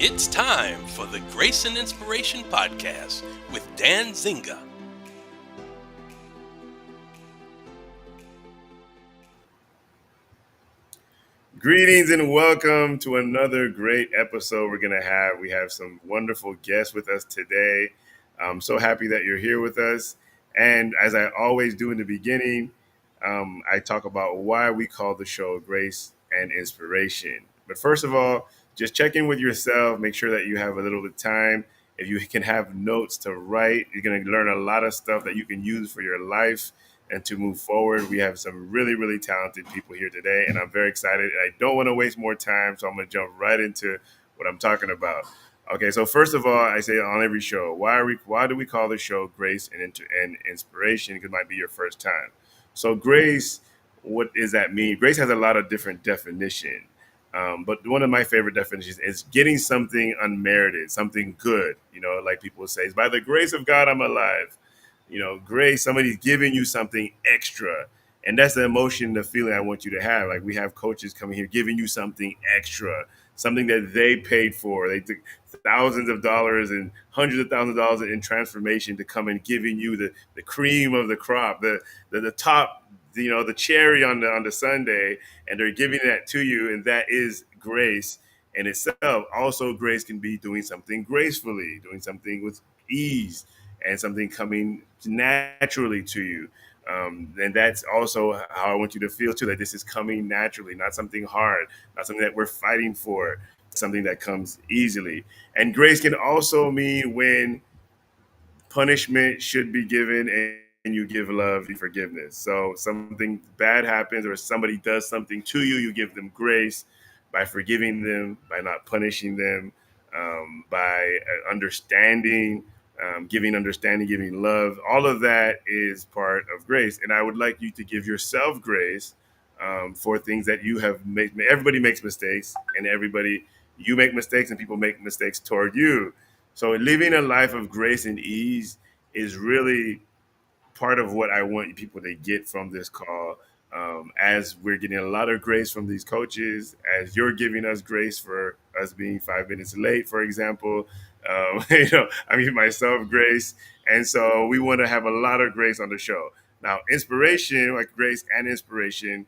It's time for the Grace and Inspiration Podcast with Dan Nzinga. Greetings and welcome to another great episode we're going to have. We have some wonderful guests with us today. I'm so happy that you're here with us. And as I always do in the beginning, I talk about why we call the show Grace and Inspiration. But first of all, just check in with yourself. Make sure that you have a little bit of time. If you can have notes to write, you're going to learn a lot of stuff that you can use for your life and to move forward. We have some really, really talented people here today, and I'm very excited. I don't want to waste more time, so I'm going to jump right into what I'm talking about. Okay, so first of all, I say on every show, why do we call the show Grace and Inspiration? Because it might be your first time. So grace, what does that mean? Grace has a lot of different definitions. But one of my favorite definitions is getting something unmerited, something good. You know, like people say, it's by the grace of God I'm alive. You know, grace, somebody's giving you something extra. And that's the emotion, the feeling I want you to have. Like we have coaches coming here giving you something extra, something that they paid for. They took thousands of dollars and hundreds of thousands of dollars in transformation to come and giving you the cream of the crop, the top, you know, the cherry on the sundae, and they're giving that to you, and that is grace in itself. Also, grace can be doing something gracefully, doing something with ease, and something coming naturally to you. And that's also how I want you to feel too, that this is coming naturally, not something hard, not something that we're fighting for, something that comes easily. And grace can also mean when punishment should be given and you give love and forgiveness. So something bad happens or somebody does something to you, you give them grace by forgiving them, by not punishing them, by understanding, giving love. All of that is part of grace. And I would like you to give yourself grace for things that you have made. Everybody makes mistakes, and you make mistakes and people make mistakes toward you. So living a life of grace and ease is really part of what I want people to get from this call. As we're getting a lot of grace from these coaches, as you're giving us grace for us being 5 minutes late, for example, I'm giving myself grace. And so we want to have a lot of grace on the show. Now, inspiration, like grace and inspiration,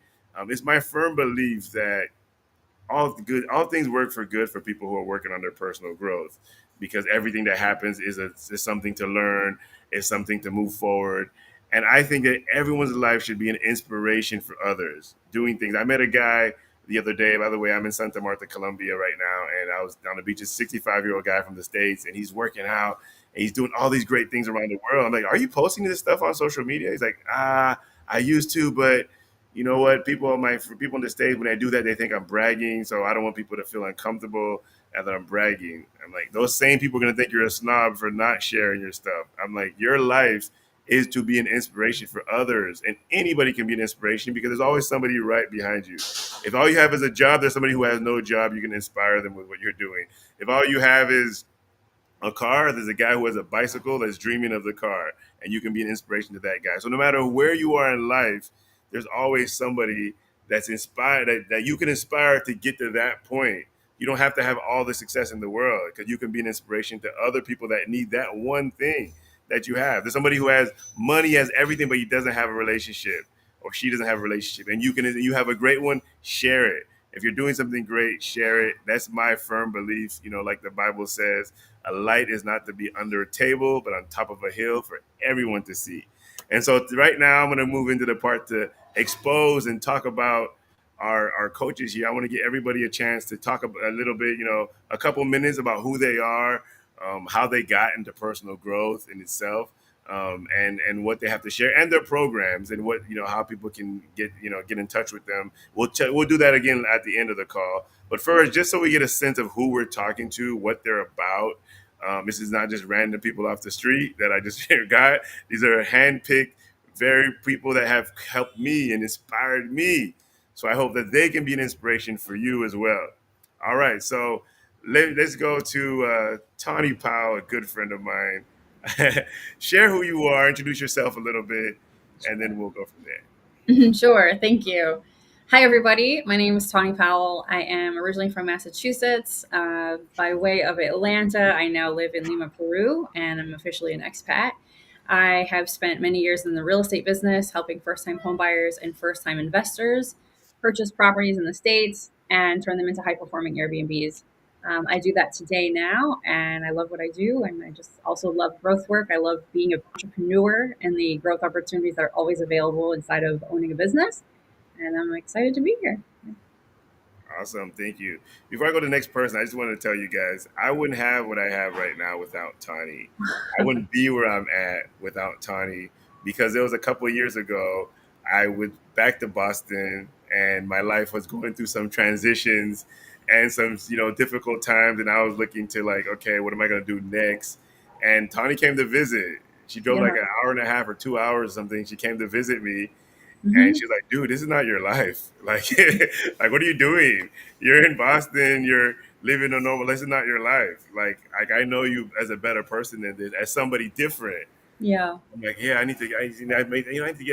it's my firm belief that all things work for good for people who are working on their personal growth, because everything that happens is something to learn, is something to move forward. And I think that everyone's life should be an inspiration for others doing things. I met a guy the other day, by the way, I'm in Santa Marta, Colombia right now, and I was on the beach, a 65-year-old guy from the States, and he's working out and he's doing all these great things around the world. I'm like, are you posting this stuff on social media? He's like, I used to, but you know what? For people in the States, when I do that, they think I'm bragging. So I don't want people to feel uncomfortable that I'm bragging. I'm like, those same people are going to think you're a snob for not sharing your stuff. I'm like, your life is to be an inspiration for others, and anybody can be an inspiration because there's always somebody right behind you. If all you have is a job, there's somebody who has no job. You can inspire them with what you're doing. If all you have is a car, there's a guy who has a bicycle that's dreaming of the car, and you can be an inspiration to that guy. So no matter where you are in life, there's always somebody that's inspired, that you can inspire to get to that point. You don't have to have all the success in the world, because you can be an inspiration to other people that need that one thing that you have. There's somebody who has money, has everything, but he doesn't have a relationship, or she doesn't have a relationship, and you have a great one, share it. If you're doing something great, share it. That's my firm belief. Like the Bible says, a light is not to be under a table, but on top of a hill for everyone to see. And so right now, I'm going to move into the part to expose and talk about our coaches here. I want to give everybody a chance to talk a little bit, a couple minutes about who they are, how they got into personal growth in itself, and what they have to share, and their programs, and what how people can get in touch with them. We'll do that again at the end of the call. But first, just so we get a sense of who we're talking to, what they're about. This is not just random people off the street that I just got. These are handpicked, very people that have helped me and inspired me. So I hope that they can be an inspiration for you as well. All right, so let's go to Tawny Powell, a good friend of mine. Share who you are, introduce yourself a little bit, and then we'll go from there. Sure. Thank you. Hi, everybody. My name is Tawny Powell. I am originally from Massachusetts. By way of Atlanta, I now live in Lima, Peru, and I'm officially an expat. I have spent many years in the real estate business, helping first-time homebuyers and first-time investors purchase properties in the States and turn them into high-performing Airbnbs. I do that today now, and I love what I do. And I just also love growth work. I love being an entrepreneur and the growth opportunities that are always available inside of owning a business. And I'm excited to be here. Awesome. Thank you. Before I go to the next person, I just wanted to tell you guys, I wouldn't have what I have right now without Tawny. I wouldn't be where I'm at without Tawny, because there was a couple of years ago, I went back to Boston and my life was going through some transitions and some, difficult times. And I was looking to like, okay, what am I going to do next? And Tawny came to visit. She drove like an hour and a half or 2 hours or something. She came to visit me. And she's like, dude, this is not your life. Like, like, what are you doing? You're in Boston. You're living a normal. This is not your life. Like I know you as a better person than this, as somebody different. Yeah. I'm like, yeah, I need to get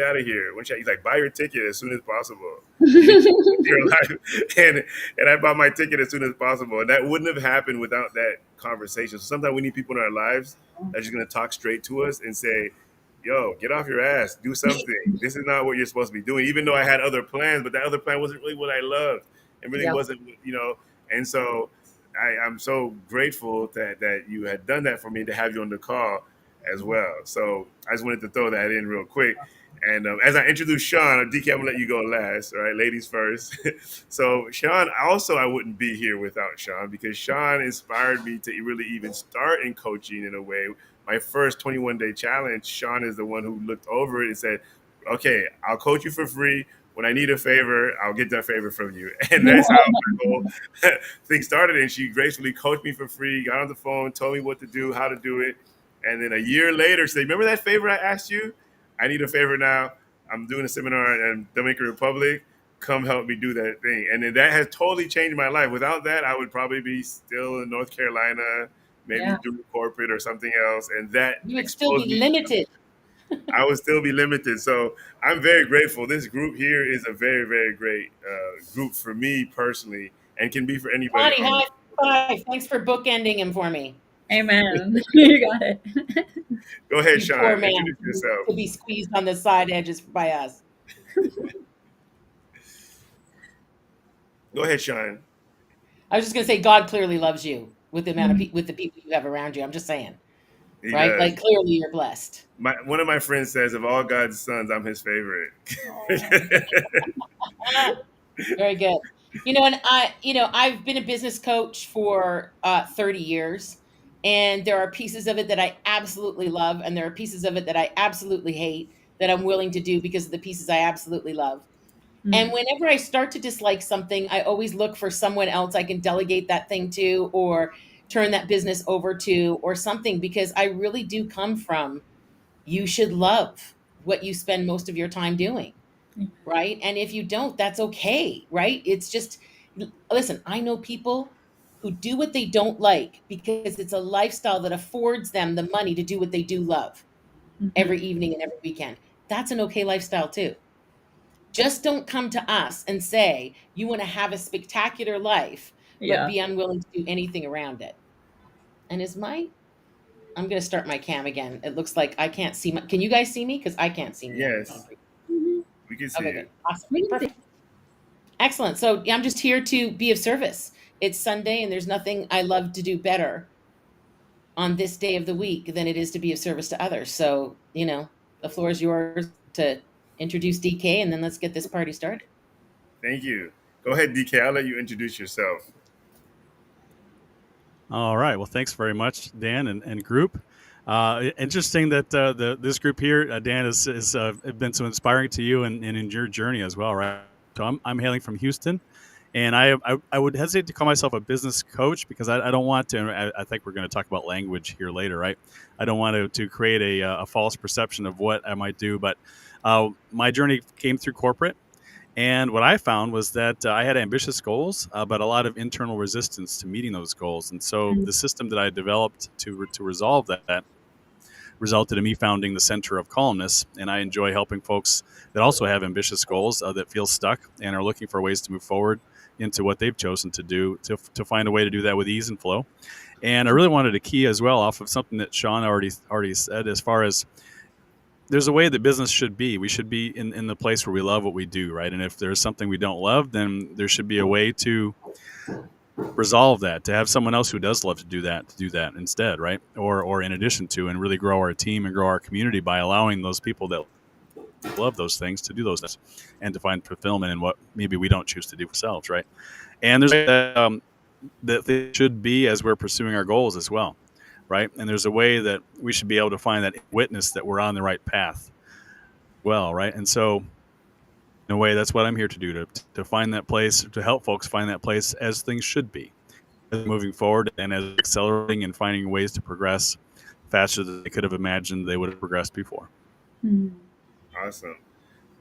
out of here. He's like, buy your ticket as soon as possible. Your life. And I bought my ticket as soon as possible. And that wouldn't have happened without that conversation. So sometimes we need people in our lives that's just going to talk straight to us and say, yo, get off your ass, do something. This is not what you're supposed to be doing. Even though I had other plans, but that other plan wasn't really what I loved. It really wasn't, And so I'm so grateful that you had done that for me, to have you on the call as well. So I just wanted to throw that in real quick. And as I introduce Shawn, DK, I'm gonna let you go last. All right, ladies first. So Shawn, also I wouldn't be here without Shawn, because Shawn inspired me to really even start in coaching in a way. My first 21-day challenge, Shawn is the one who looked over it and said, okay, I'll coach you for free. When I need a favor, I'll get that favor from you. And that's how the whole thing started. And she gracefully coached me for free, got on the phone, told me what to do, how to do it. And then a year later, she said, remember that favor I asked you? I need a favor now. I'm doing a seminar in Dominican Republic. Come help me do that thing. And then that has totally changed my life. Without that, I would probably be still in North Carolina, maybe doing corporate or something else. And that you would still be limited. I would still be limited. So I'm very grateful. This group here is a very, very great group for me personally, and can be for anybody. High five. Thanks for bookending him for me. Amen. You got it. Go ahead, Shawn. Poor man, Introduce yourself. to be squeezed on the side edges by us. Go ahead, Shawn. I was just going to say, God clearly loves you with the amount of with the people you have around you. I'm just saying, He right? does. Like clearly you're blessed. One of my friends says, of all God's sons, I'm his favorite. Very good. And I've been a business coach for 30 years, and there are pieces of it that I absolutely love, and there are pieces of it that I absolutely hate, that I'm willing to do because of the pieces I absolutely love. And whenever I start to dislike something, I always look for someone else I can delegate that thing to, or turn that business over to, or something, because I really do come from, you should love what you spend most of your time doing. Right. And if you don't, that's okay. Right. It's just, listen, I know people who do what they don't like because it's a lifestyle that affords them the money to do what they do love every evening and every weekend. That's an okay lifestyle too. Just don't come to us and say you want to have a spectacular life, but be unwilling to do anything around it. And I'm going to start my cam again. It looks like I can't see can you guys see me? Because I can't see me. Yes. can see Okay, you. good. Awesome. Perfect. Excellent. So I'm just here to be of service. It's Sunday, and there's nothing I love to do better on this day of the week than it is to be of service to others. So, the floor is yours to introduce DK, and then let's get this party started. Thank you. Go ahead, DK. I'll let you introduce yourself. All right. Well, thanks very much, Dan and group. Interesting that this group here, Dan, has been so inspiring to you and in your journey as well, right? So I'm hailing from Houston, and I would hesitate to call myself a business coach because I don't want to. I think we're going to talk about language here later, right? I don't want to create a false perception of what I might do, but my journey came through corporate. And what I found was that I had ambitious goals, but a lot of internal resistance to meeting those goals. And so the system that I developed to resolve that resulted in me founding the Center of Calmness. And I enjoy helping folks that also have ambitious goals that feel stuck and are looking for ways to move forward into what they've chosen to do, to find a way to do that with ease and flow. And I really wanted to key as well off of something that Shawn already said, as far as there's a way that business should be. We should be in the place where we love what we do, right? And if there's something we don't love, then there should be a way to resolve that, to have someone else who does love to do that instead, right? Or in addition to, and really grow our team and grow our community by allowing those people that love those things to do those things and to find fulfillment in what maybe we don't choose to do ourselves, right? And there's that they should be as we're pursuing our goals as well. Right. And there's a way that we should be able to find that witness that we're on the right path. Well, right. And so in a way, that's what I'm here to do, to find that place, to help folks find that place as things should be, as moving forward and as accelerating and finding ways to progress faster than they could have imagined they would have progressed before. Awesome.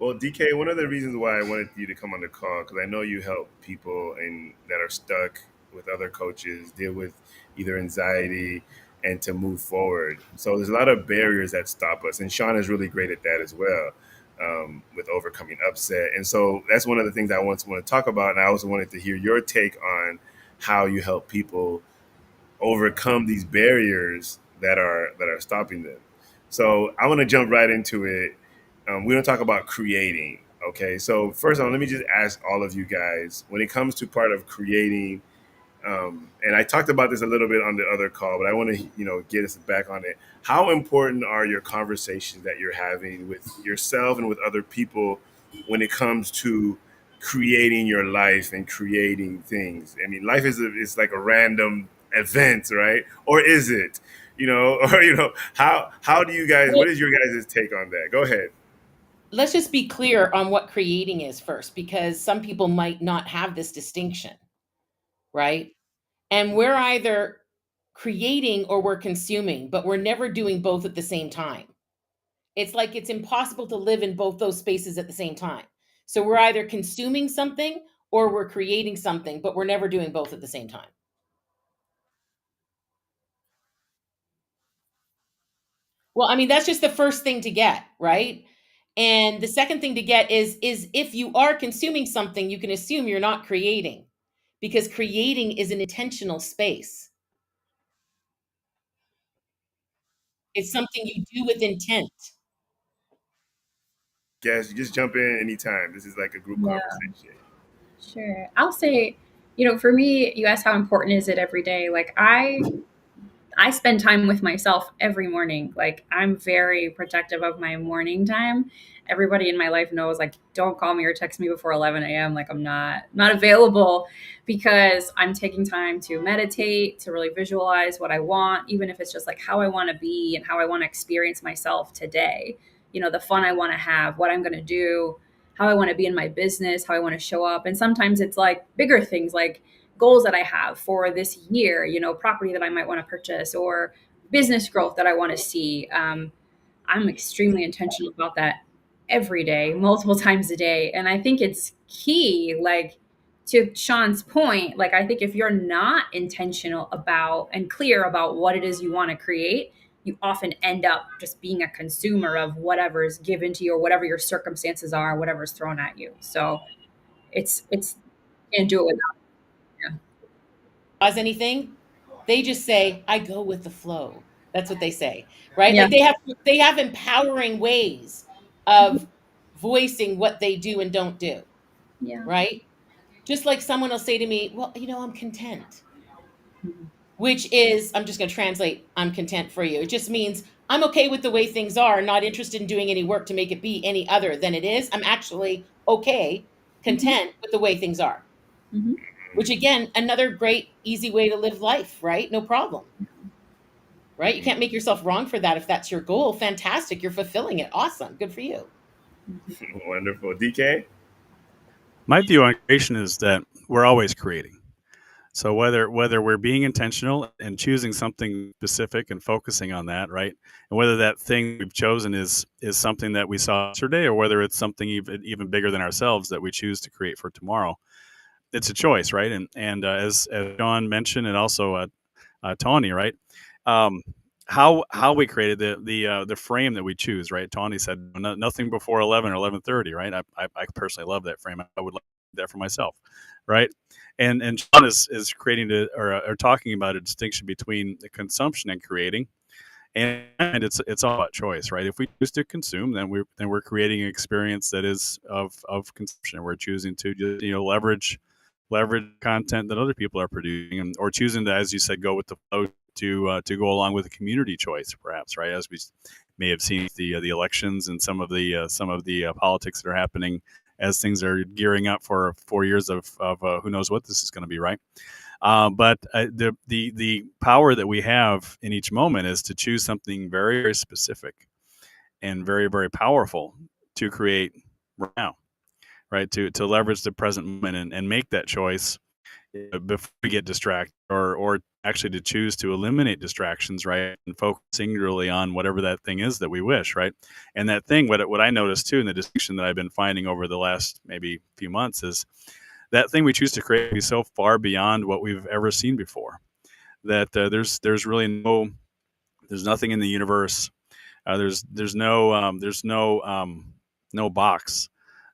Well, DK, one of the reasons why I wanted you to come on the call, because I know you help people that are stuck with other coaches deal with either anxiety and to move forward. So there's a lot of barriers that stop us. And Shawn is really great at that as well, with overcoming upset. And so that's one of the things I want to talk about. And I also wanted to hear your take on how you help people overcome these barriers that are stopping them. So I want to jump right into it. We're going to talk about creating. Okay. So first of all, let me just ask all of you guys, when it comes to part of creating, and I talked about this a little bit on the other call, but I want to, get us back on it. How important are your conversations that you're having with yourself and with other people when it comes to creating your life and creating things? I mean, life is like a random event, right? Or is it? How do you guys? What is your guys' take on that? Go ahead. Let's just be clear on what creating is first, because some people might not have this distinction, right? And we're either creating or we're consuming, but we're never doing both at the same time. It's like it's impossible to live in both those spaces at the same time. So we're either consuming something or we're creating something, but we're never doing both at the same time. Well, I mean, that's just the first thing to get, right? And the second thing to get is if you are consuming something, you can assume you're not creating, because creating is an intentional space. It's something you do with intent. Guys, you just jump in anytime. This is like a group conversation. Sure. I'll say, for me, you asked how important is it every day. Like I spend time with myself every morning. Like I'm very protective of my morning time. Everybody in my life knows, like, don't call me or text me before 11 a.m. Like I'm not available, because I'm taking time to meditate, to really visualize what I want, even if it's just like how I want to be and how I want to experience myself today. The fun I want to have, what I'm going to do, how I want to be in my business, how I want to show up. And sometimes it's like bigger things, like goals that I have for this year, property that I might want to purchase or business growth that I want to see. I'm extremely intentional about that every day, multiple times a day. And I think it's key, like to Shawn's point, like I think if you're not intentional about and clear about what it is you want to create, you often end up just being a consumer of whatever is given to you or whatever your circumstances are, whatever's thrown at you. So it's can't do it without. Cause anything, they just say, I go with the flow. That's what they say, right? Yeah. Like they have empowering ways of voicing what they do and don't do, Yeah. right? Just like someone will say to me, well, I'm content, Mhm. which is, I'm just going to translate, I'm content for you. It just means I'm okay with the way things are, not interested in doing any work to make it be any other than it is. I'm actually okay, content with the way things are, Mhm. which again, another great, easy way to live life, right? No problem, right? You can't make yourself wrong for that. If that's your goal, fantastic. You're fulfilling it. Awesome. Good for you. Wonderful. DK? My view on creation is that we're always creating. So whether we're being intentional and choosing something specific and focusing on that, right, and whether that thing we've chosen is something that we saw yesterday, or whether it's something even bigger than ourselves that we choose to create for tomorrow, it's a choice, right? And as Shawn mentioned, and also Tawny, right? Um, how we created the frame that we choose, right? Tawny said nothing before 11 or 11:30, right? I personally love that frame. I would like that for myself, right? And Shawn is creating or talking about a distinction between the consumption and creating, and it's all about choice, right? If we choose to consume, then we're creating an experience that is of consumption. We're choosing to just leverage content that other people are producing, or choosing to, as you said, go with the flow to go along with a community choice, perhaps, right? As we may have seen the elections and some of the politics that are happening as things are gearing up for 4 years of who knows what this is going to be, right? But the power that we have in each moment is to choose something very, very specific and very, very powerful to create right now, right? To leverage the present moment and make that choice before we get distracted, or actually to choose to eliminate distractions, right, and focus singularly on whatever that thing is that we wish, right? And that thing, what I noticed too, in the distinction that I've been finding over the last maybe few months, is that thing we choose to create is so far beyond what we've ever seen before that there's really there's nothing in the universe. There's no box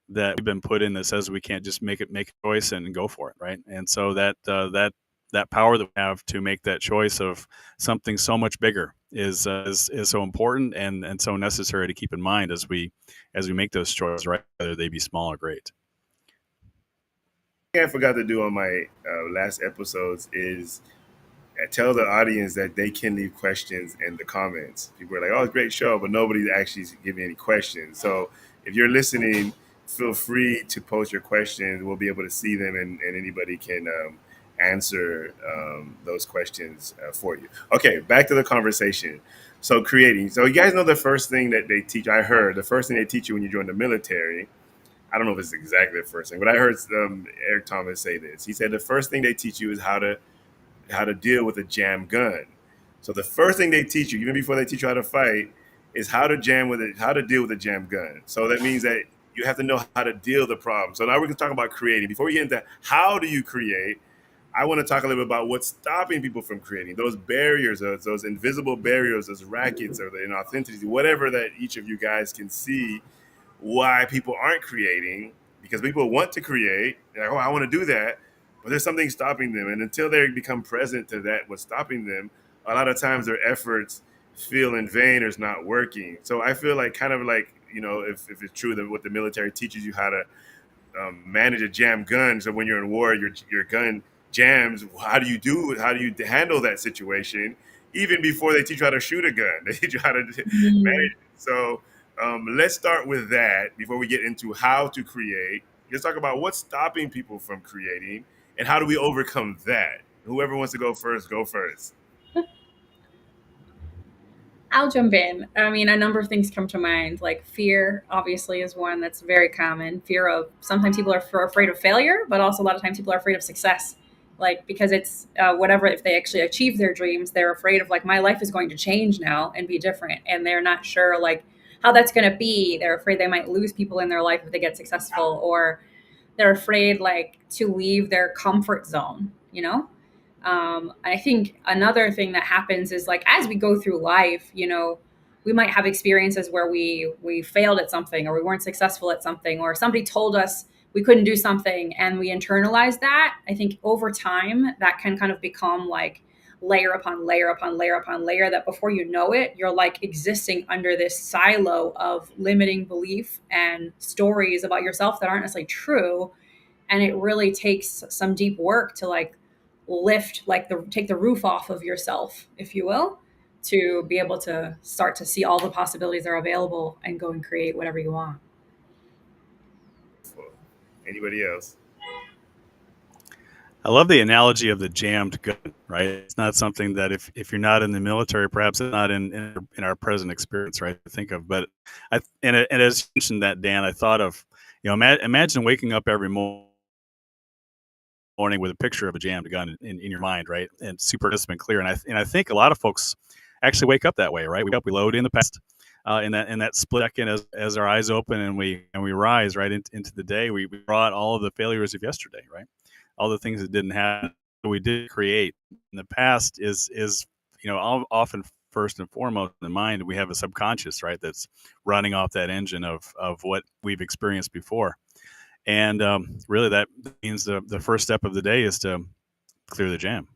that we've been put in that says we can't just make a choice and go for it, right? And so that power that we have to make that choice of something so much bigger is so important and so necessary to keep in mind as we make those choices, right? Whether they be small or great. Thing I forgot to do on my last episodes is tell the audience that they can leave questions in the comments. People are like, "Oh, it's a great show," but nobody's actually giving any questions. So if you're listening, feel free to post your questions. We'll be able to see them, and anybody can answer those questions for you. Okay, back to the conversation. So creating. So you guys know the first thing that they teach. I heard the first thing they teach you when you join the military. I don't know if it's exactly the first thing, but I heard Eric Thomas say this. He said the first thing they teach you is how to deal with a jam gun. So the first thing they teach you, even before they teach you how to fight, is how to how to deal with a jam gun. So that means that you have to know how to deal with the problem. So now we're going to talk about creating. Before we get into how do you create, I want to talk a little bit about what's stopping people from creating. Those barriers, those invisible barriers, those rackets, or the inauthenticity, whatever that each of you guys can see why people aren't creating, because people want to create. They're like, oh, I want to do that, but there's something stopping them. And until they become present to that, what's stopping them, a lot of times their efforts feel in vain or it's not working. So I feel like kind of like, if it's true that what the military teaches you how to manage a jam gun. So when you're in war, your gun jams. How do you handle that situation? Even before they teach you how to shoot a gun, they teach you how to manage it. So let's start with that before we get into how to create. Let's talk about what's stopping people from creating and how do we overcome that. Whoever wants to go first, go first. I'll jump in. I mean, a number of things come to mind. Like fear, obviously, is one that's very common. Fear of sometimes people are afraid of failure, but also a lot of times people are afraid of success. Like because it's whatever, if they actually achieve their dreams, they're afraid of like my life is going to change now and be different, and they're not sure like how that's going to be. They're afraid they might lose people in their life if they get successful, or they're afraid like to leave their comfort zone. I think another thing that happens is like as we go through life, we might have experiences where we failed at something, or we weren't successful at something, or somebody told us we couldn't do something and we internalize that. I think over time that can kind of become like layer upon layer upon layer upon layer, that before you know it, you're like existing under this silo of limiting belief and stories about yourself that aren't necessarily true. And it really takes some deep work to like lift, like take the roof off of yourself, if you will, to be able to start to see all the possibilities that are available and go and create whatever you want. Anybody else? I love the analogy of the jammed gun, right? It's not something that if you're not in the military, perhaps it's not in our present experience, right, to think of. But and as you mentioned that, Dan, I thought of, imagine waking up every morning with a picture of a jammed gun in your mind, right? And super crisp and clear. And I think a lot of folks actually wake up that way, right? We load in the past, in that split second as our eyes open and we rise right into the day. We brought all of the failures of yesterday, right? All the things that didn't happen, we did create in the past is often first and foremost in the mind. We have a subconscious, right, that's running off that engine of what we've experienced before. And really, that means the first step of the day is to clear the jam.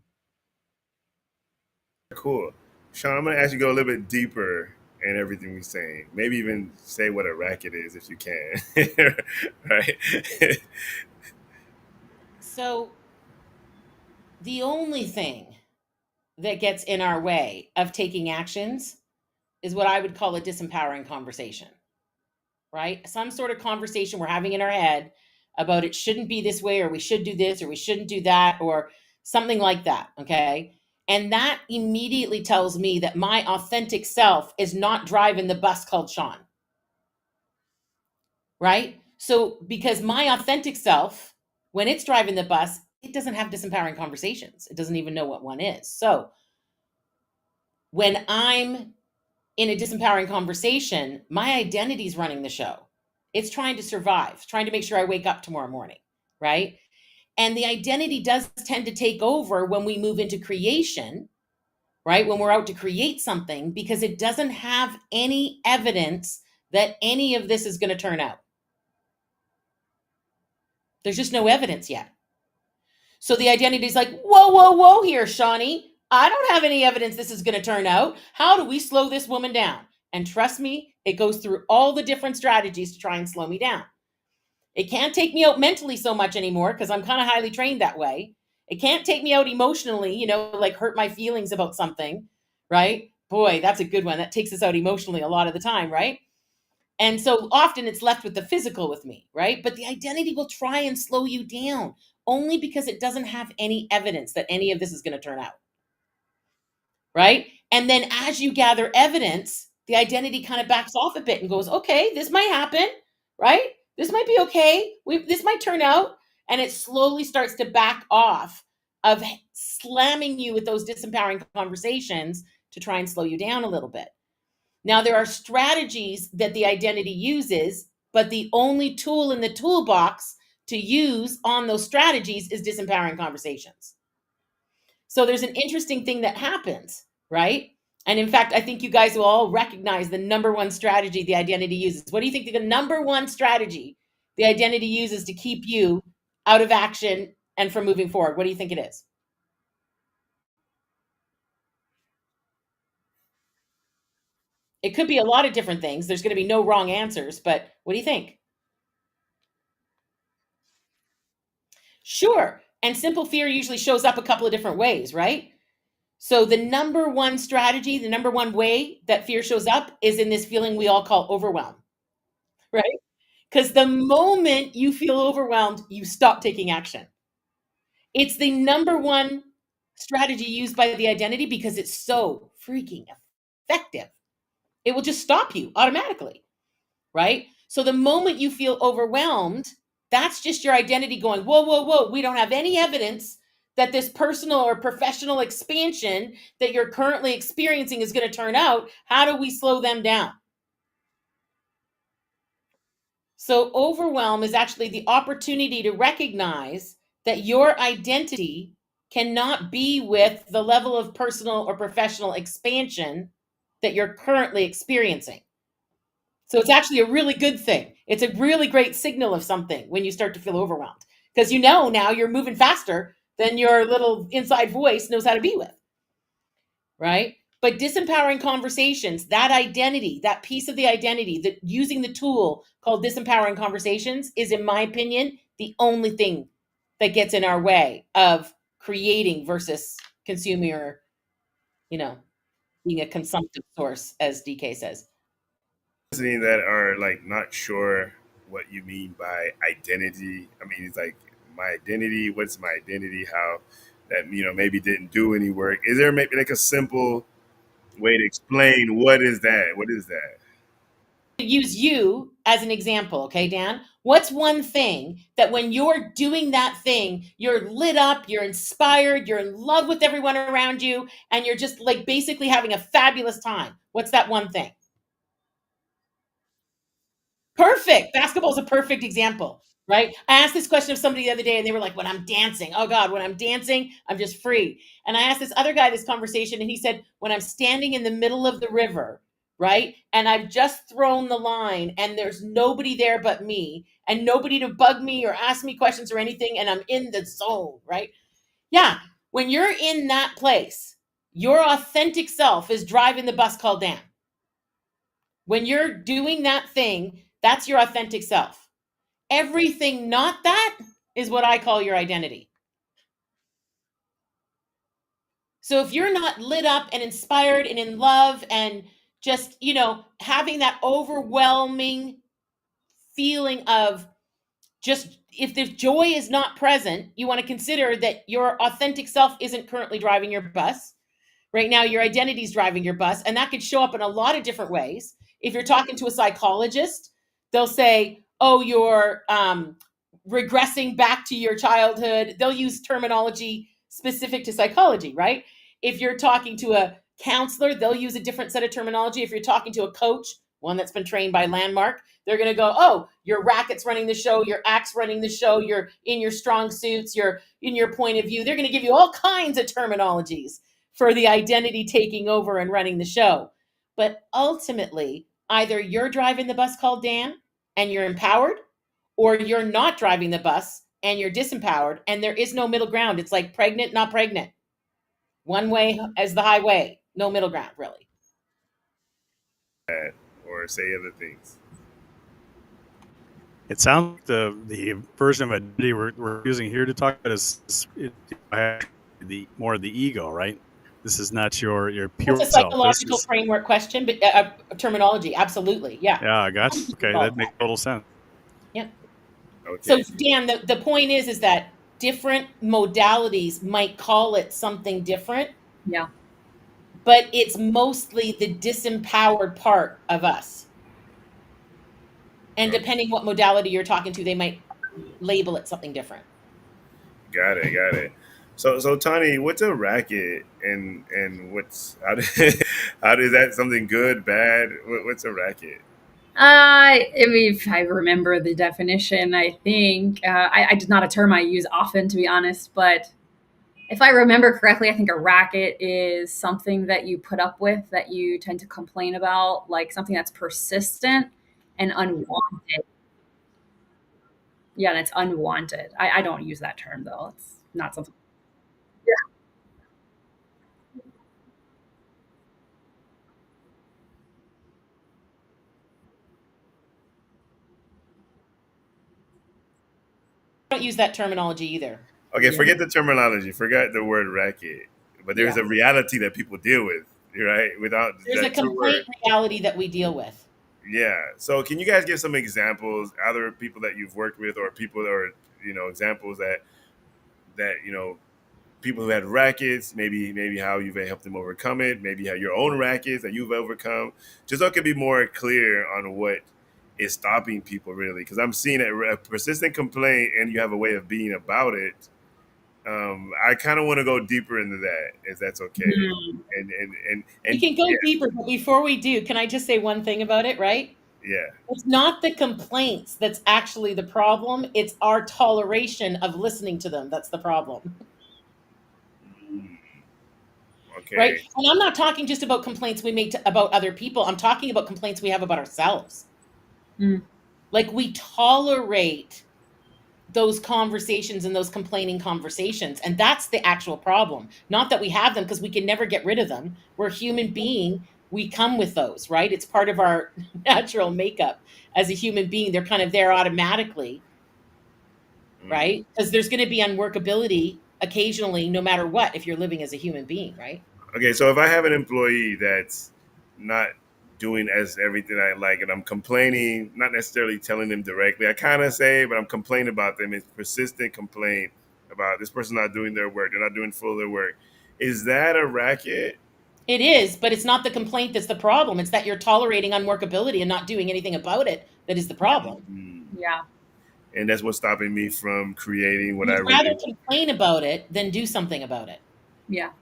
Cool. Shawn, I'm going to ask you to go a little bit deeper in everything we're saying. Maybe even say what a racket is if you can. Right? So the only thing that gets in our way of taking actions is what I would call a disempowering conversation, right? Some sort of conversation we're having in our head about it shouldn't be this way, or we should do this, or we shouldn't do that, or something like that, okay? And that immediately tells me that my authentic self is not driving the bus called Shawn, right? So because my authentic self, when it's driving the bus, it doesn't have disempowering conversations. It doesn't even know what one is. So when I'm in a disempowering conversation, my identity is running the show. It's trying to survive, trying to make sure I wake up tomorrow morning, right? And the identity does tend to take over when we move into creation, right? When we're out to create something, because it doesn't have any evidence that any of this is going to turn out. There's just no evidence yet. So the identity is like, whoa, whoa, whoa here, Shawnee. I don't have any evidence this is going to turn out. How do we slow this woman down? And trust me, it goes through all the different strategies to try and slow me down. It can't take me out mentally so much anymore because I'm kind of highly trained that way. It can't take me out emotionally, like hurt my feelings about something, right? Boy, that's a good one. That takes us out emotionally a lot of the time, right? And so often it's left with the physical with me, right? But the identity will try and slow you down only because it doesn't have any evidence that any of this is going to turn out, right? And then as you gather evidence, the identity kind of backs off a bit and goes, okay, this might happen, right? This might be okay. This might turn out. And it slowly starts to back off of slamming you with those disempowering conversations to try and slow you down a little bit. Now, there are strategies that the identity uses, but the only tool in the toolbox to use on those strategies is disempowering conversations. So there's an interesting thing that happens, right? And in fact, I think you guys will all recognize the number one strategy the identity uses. What do you think the number one strategy the identity uses to keep you out of action and from moving forward? What do you think it is? It could be a lot of different things. There's going to be no wrong answers, but what do you think? Sure. And simple fear usually shows up a couple of different ways, right? So the number one strategy, the number one way that fear shows up is in this feeling we all call overwhelm, right? Because the moment you feel overwhelmed, you stop taking action. It's the number one strategy used by the identity because it's so freaking effective. It will just stop you automatically, right? So the moment you feel overwhelmed, that's just your identity going, whoa, whoa, whoa. We don't have any evidence that this personal or professional expansion that you're currently experiencing is going to turn out. How do we slow them down? So overwhelm is actually the opportunity to recognize that your identity cannot be with the level of personal or professional expansion that you're currently experiencing. So it's actually a really good thing. It's a really great signal of something when you start to feel overwhelmed, because now you're moving faster than your little inside voice knows how to be with. right? But disempowering conversations, that identity, that piece of the identity, that using the tool called disempowering conversations is, in my opinion, the only thing that gets in our way of creating versus consuming, or, being a consumptive source, as DK says. Listening that are like not sure what you mean by identity. I mean, it's like my identity. What's my identity? How that maybe didn't do any work. Is there maybe like a simple way to explain what is that? What is that? Use you as an example, okay, Dan? What's one thing that when you're doing that thing, you're lit up, you're inspired, you're in love with everyone around you, and you're just like basically having a fabulous time? What's that one thing? Perfect. Basketball is a perfect example, right? I asked this question of somebody the other day, and they were like, when I'm dancing. Oh God, when I'm dancing, I'm just free. And I asked this other guy this conversation, and he said, when I'm standing in the middle of the river, right? And I've just thrown the line, and there's nobody there but me, and nobody to bug me or ask me questions or anything, and I'm in the zone, right? Yeah. When you're in that place, your authentic self is driving the bus called Dan. When you're doing that thing, that's your authentic self. Everything not that is what I call your identity. So if you're not lit up and inspired and in love and just, having that overwhelming feeling of just, if the joy is not present, you want to consider that your authentic self isn't currently driving your bus. Right now, your identity is driving your bus, and that could show up in a lot of different ways. If you're talking to a psychologist, they'll say, oh, you're regressing back to your childhood. They'll use terminology specific to psychology, right? If you're talking to a counselor, they'll use a different set of terminology. If you're talking to a coach, one that's been trained by Landmark, they're going to go, oh, your racket's running the show, your act's running the show, you're in your strong suits, you're in your point of view. They're going to give you all kinds of terminologies for the identity taking over and running the show. But ultimately, either you're driving the bus called Dan and you're empowered, or you're not driving the bus and you're disempowered, and there is no middle ground. It's like pregnant, not pregnant. One way as the highway, no middle ground, really. Or say other things. It sounds like the version of identity we're using here to talk about is the more of the ego, right? This is not your pure It's a self. psychological framework question, but terminology, absolutely, yeah. Yeah, I got you. Okay, that makes total sense. Yeah. Okay. So Dan, the point is that different modalities might call it something different. Yeah. But it's mostly the disempowered part of us. And depending what modality you're talking to, they might label it something different. Got it. So Tawny, what's a racket, and what's how is that something good, bad? What's a racket? I mean, if I remember the definition, I think it's not a term I use often, to be honest. But if I remember correctly, I think a racket is something that you put up with, that you tend to complain about, like something that's persistent and unwanted. Yeah, and it's unwanted. I don't use that term though. It's not something. I don't use that terminology either. Okay, forget the terminology, forget the word racket, but there's a reality that people deal with, right? There's a complete reality that we deal with. Yeah. So can you guys give some examples, other people that you've worked with, or people, or examples that people who had rackets, maybe how you've helped them overcome it, maybe how your own rackets that you've overcome, just so it can be more clear on what is stopping people, really, because I'm seeing a persistent complaint and you have a way of being about it. I kind of want to go deeper into that, if that's okay. And we can go deeper, but before we do, can I just say one thing about it, right? Yeah. It's not the complaints that's actually the problem. It's our toleration of listening to them that's the problem. Okay. Right? And I'm not talking just about complaints we make about other people. I'm talking about complaints we have about ourselves. Like we tolerate those conversations and those complaining conversations. And that's the actual problem. Not that we have them, because we can never get rid of them. We're human being. We come with those, right? It's part of our natural makeup as a human being. They're kind of there automatically, right? Because there's going to be unworkability occasionally, no matter what, if you're living as a human being, right? Okay, so if I have an employee that's not doing as everything I like, and I'm complaining, not necessarily telling them directly, I kind of say, but I'm complaining about them. It's persistent complaint about this person not doing their work. They're not doing full of their work. Is that a racket? It is, but it's not the complaint that's the problem. It's that you're tolerating unworkability and not doing anything about it that is the problem. Yeah. And that's what's stopping me from creating what I You'd rather really complain about it than do something about it. Yeah.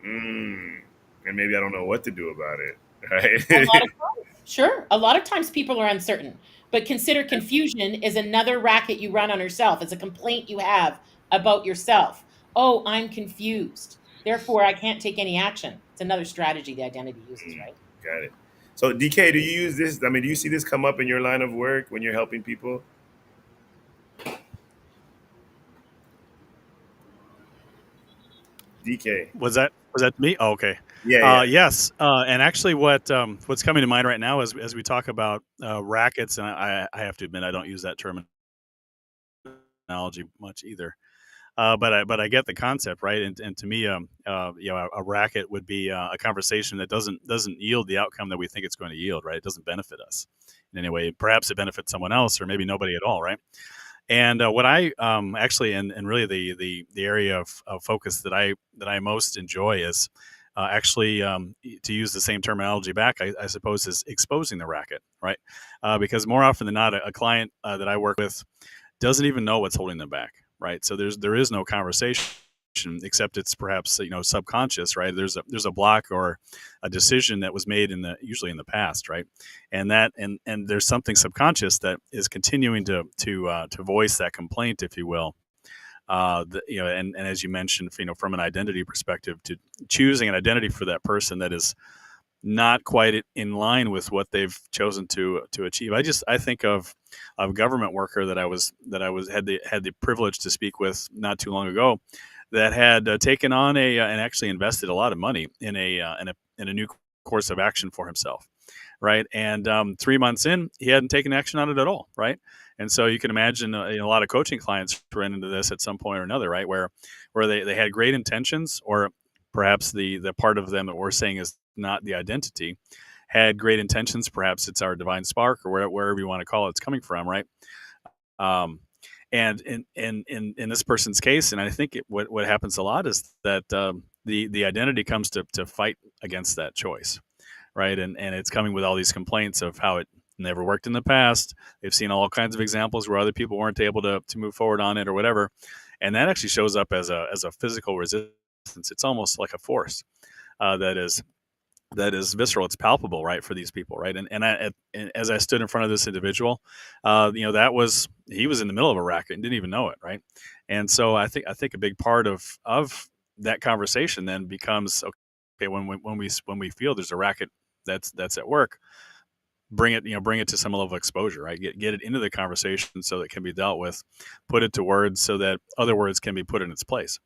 And maybe I don't know what to do about it. A Right? lot of times, sure. A lot of times people are uncertain, but consider confusion is another racket you run on yourself. It's a complaint you have about yourself. Oh, I'm confused. Therefore, I can't take any action. It's another strategy the identity uses, right? Got it. So DK, do you use this? I mean, do you see this come up in your line of work when you're helping people? DK. Was that me? Oh, okay. Yeah. Yes. And actually, what's coming to mind right now is as we talk about rackets, and I have to admit I don't use that terminology much either. But I get the concept, right? And to me, a racket would be a conversation that doesn't yield the outcome that we think it's going to yield, right? It doesn't benefit us in any way. Perhaps it benefits someone else, or maybe nobody at all, right? And what I actually, and really the area of focus that I most enjoy is actually, to use the same terminology back, I suppose, is exposing the racket, right? Because more often than not, a client that I work with doesn't even know what's holding them back, right? So there is no conversation, except it's perhaps subconscious, right? There's a block or a decision that was made usually in the past, right? And there's something subconscious that is continuing to voice that complaint, if you will. And as you mentioned, from an identity perspective, to choosing an identity for that person that is not quite in line with what they've chosen to achieve. I think of a government worker that I had the privilege to speak with not too long ago, that had taken on and actually invested a lot of money in a new course of action for himself, right? And 3 months in, he hadn't taken action on it at all, right? And so you can imagine a lot of coaching clients run into this at some point or another, right? Where they had great intentions, or perhaps the part of them that we're saying is not the identity, had great intentions. Perhaps it's our divine spark, or wherever you want to call it, it's coming from, right? And in this person's case, and I think what happens a lot is that the identity comes to fight against that choice, right? And it's coming with all these complaints of how it never worked in the past. They've seen all kinds of examples where other people weren't able to move forward on it or whatever, and that actually shows up as a physical resistance. It's almost like a force that is visceral. It's palpable, right, for these people, right? And as I stood in front of this individual, he was in the middle of a racket and didn't even know it, right? And so I think a big part of that conversation then becomes, okay, when we feel there's a racket that's at work, bring it to some level of exposure, right? Get it into the conversation so that it can be dealt with, put it to words so that other words can be put in its place.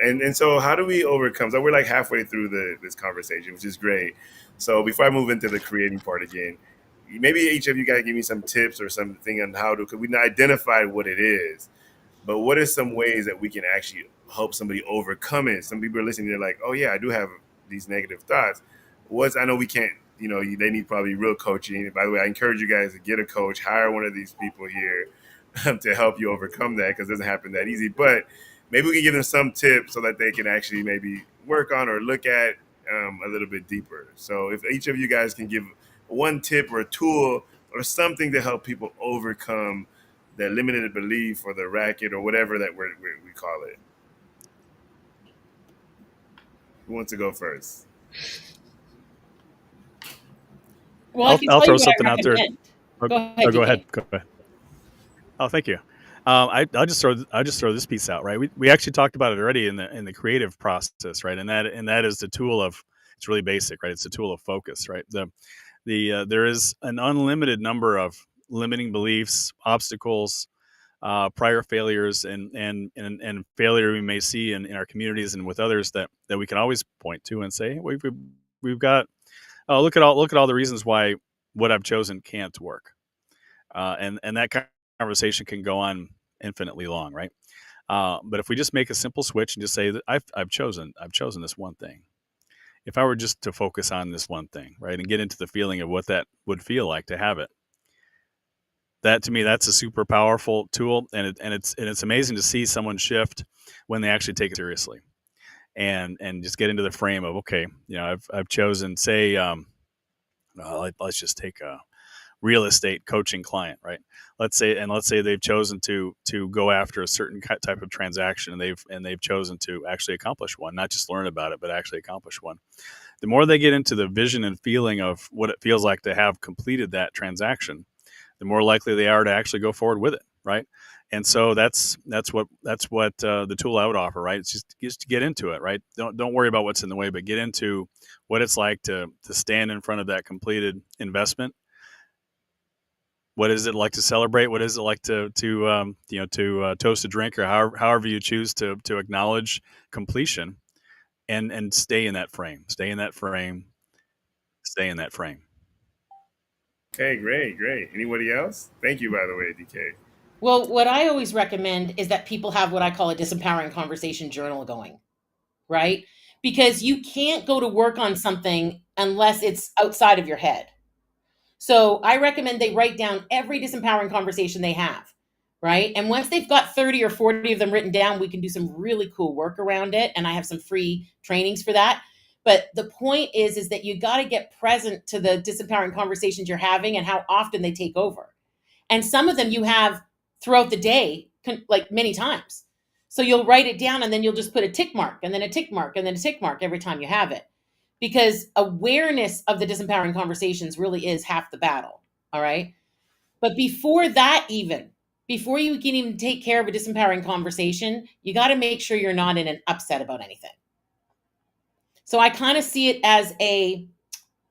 And so how do we overcome? So we're like halfway through this conversation, which is great. So before I move into the creating part again, maybe each of you guys give me some tips or something on how to, because we identified what it is, but what are some ways that we can actually help somebody overcome it? Some people are listening, they're like, oh yeah, I do have these negative thoughts. I know we can't, they need probably real coaching. By the way, I encourage you guys to get a coach, hire one of these people here to help you overcome that, because it doesn't happen that easy. But maybe we can give them some tips so that they can actually maybe work on or look at a little bit deeper. So if each of you guys can give one tip or a tool or something to help people overcome the limited belief or the racket or whatever that we call it. Who wants to go first? Well, I'll throw something out there. Go ahead. Go ahead. Oh, thank you. I'll just throw this piece out, right? We actually talked about it already in the creative process, right? And that is the tool of, it's really basic, right? It's a tool of focus, right? There is an unlimited number of limiting beliefs, obstacles, prior failures, and failure we may see in our communities and with others that we can always point to and say, we've got, oh, look at all the reasons why what I've chosen can't work. And that conversation can go on infinitely long, right? But if we just make a simple switch and just say that I've chosen this one thing. If I were just to focus on this one thing, right, and get into the feeling of what that would feel like to have it, that to me, that's a super powerful tool, and it's amazing to see someone shift when they actually take it seriously, and just get into the frame of, okay, I've chosen, say, let's just take a real estate coaching client, right? Let's say they've chosen to go after a certain type of transaction, and they've chosen to actually accomplish one, not just learn about it, but actually accomplish one. The more they get into the vision and feeling of what it feels like to have completed that transaction, the more likely they are to actually go forward with it, right? And so that's what the tool I would offer, right? It's just to get into it, right? Don't worry about what's in the way, but get into what it's like to stand in front of that completed investment. What is it like to celebrate? What is it like to toast a drink, or however you choose to acknowledge completion, and stay in that frame. Stay in that frame. Stay in that frame. Okay, great. Anybody else? Thank you, by the way, DK. Well, what I always recommend is that people have what I call a disempowering conversation journal going, right? Because you can't go to work on something unless it's outside of your head. So I recommend they write down every disempowering conversation they have, right? And once they've got 30 or 40 of them written down, we can do some really cool work around it. And I have some free trainings for that. But the point is that you got to get present to the disempowering conversations you're having and how often they take over. And some of them you have throughout the day, like many times. So you'll write it down and then you'll just put a tick mark and then a tick mark and then a tick mark every time you have it. Because awareness of the disempowering conversations really is half the battle. All right. But before that, before you can even take care of a disempowering conversation, you got to make sure you're not in an upset about anything. So I kind of see it as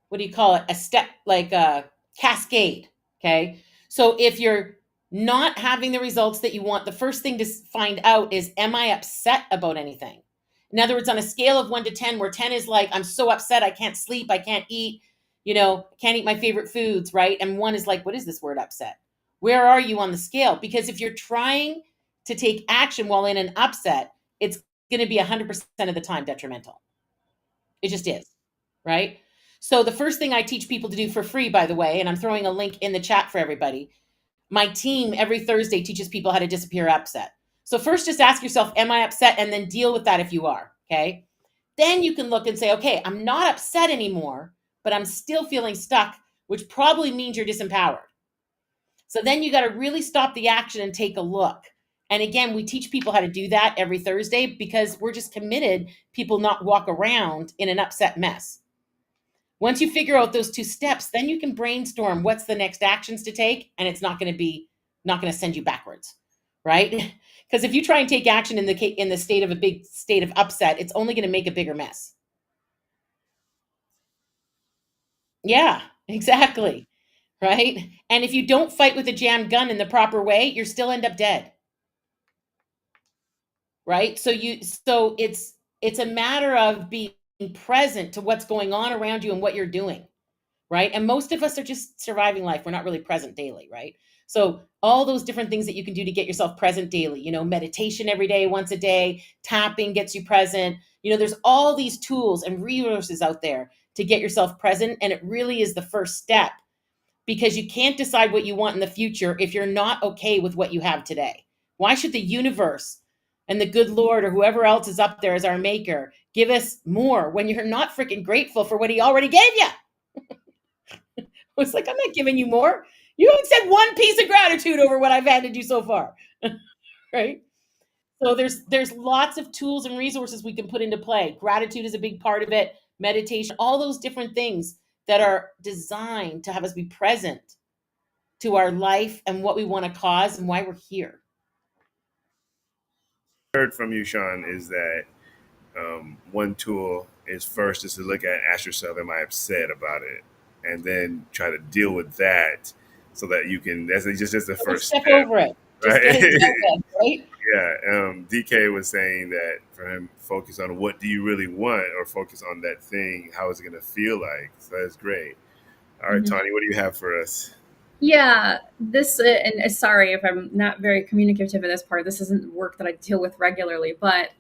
what do you call it? A step, like a cascade. Okay. So if you're not having the results that you want, the first thing to find out is, am I upset about anything? In other words, on a scale of 1 to 10, where 10 is like, I'm so upset, I can't sleep, I can't eat, can't eat my favorite foods, right? And 1 is like, what is this word upset? Where are you on the scale? Because if you're trying to take action while in an upset, it's going to be 100% of the time detrimental. It just is, right? So the first thing I teach people to do for free, by the way, and I'm throwing a link in the chat for everybody, my team every Thursday teaches people how to disappear upset. So first, just ask yourself, am I upset? And then deal with that if you are, okay? Then you can look and say, okay, I'm not upset anymore, but I'm still feeling stuck, which probably means you're disempowered. So then you got to really stop the action and take a look. And again, we teach people how to do that every Thursday because we're just committed people not walk around in an upset mess. Once you figure out those 2 steps, then you can brainstorm what's the next actions to take, and it's not going to send you backwards, right? Because if you try and take action in the state of a big state of upset, it's only going to make a bigger mess. Yeah, exactly. Right? And if you don't fight with a jammed gun in the proper way, you still end up dead. Right? So it's a matter of being present to what's going on around you and what you're doing. Right? And most of us are just surviving life. We're not really present daily, right? So all those different things that you can do to get yourself present daily, meditation every day, once a day, tapping gets you present. There's all these tools and resources out there to get yourself present. And it really is the first step, because you can't decide what you want in the future if you're not okay with what you have today. Why should the universe and the good Lord or whoever else is up there as our maker give us more when you're not freaking grateful for what he already gave you? It's like, I'm not giving you more. You haven't said one piece of gratitude over what I've handed you so far. Right? So there's lots of tools and resources we can put into play. Gratitude is a big part of it. Meditation, all those different things that are designed to have us be present to our life and what we want to cause and why we're here. Heard from you, Shawn, is that one tool is first is to ask yourself, am I upset about it? And then try to deal with that so that you can. That's just the first Step step, over it. Just right? get it dealt with, right? Yeah. DK was saying that for him, focus on what do you really want, or focus on that thing. How is it going to feel like? So that's great. All right, Mhm. Tawny, what do you have for us? Yeah, this and sorry if I'm not very communicative in this part. This isn't work that I deal with regularly, but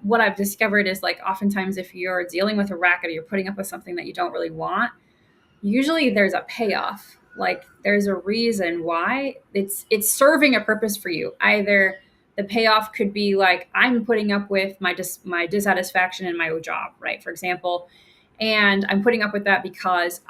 what I've discovered is like oftentimes if you're dealing with a racket or you're putting up with something that you don't really want, usually there's a payoff. Like there's a reason why it's serving a purpose for you. Either the payoff could be like I'm putting up with my dissatisfaction in my job, right? For example, and I'm putting up with that because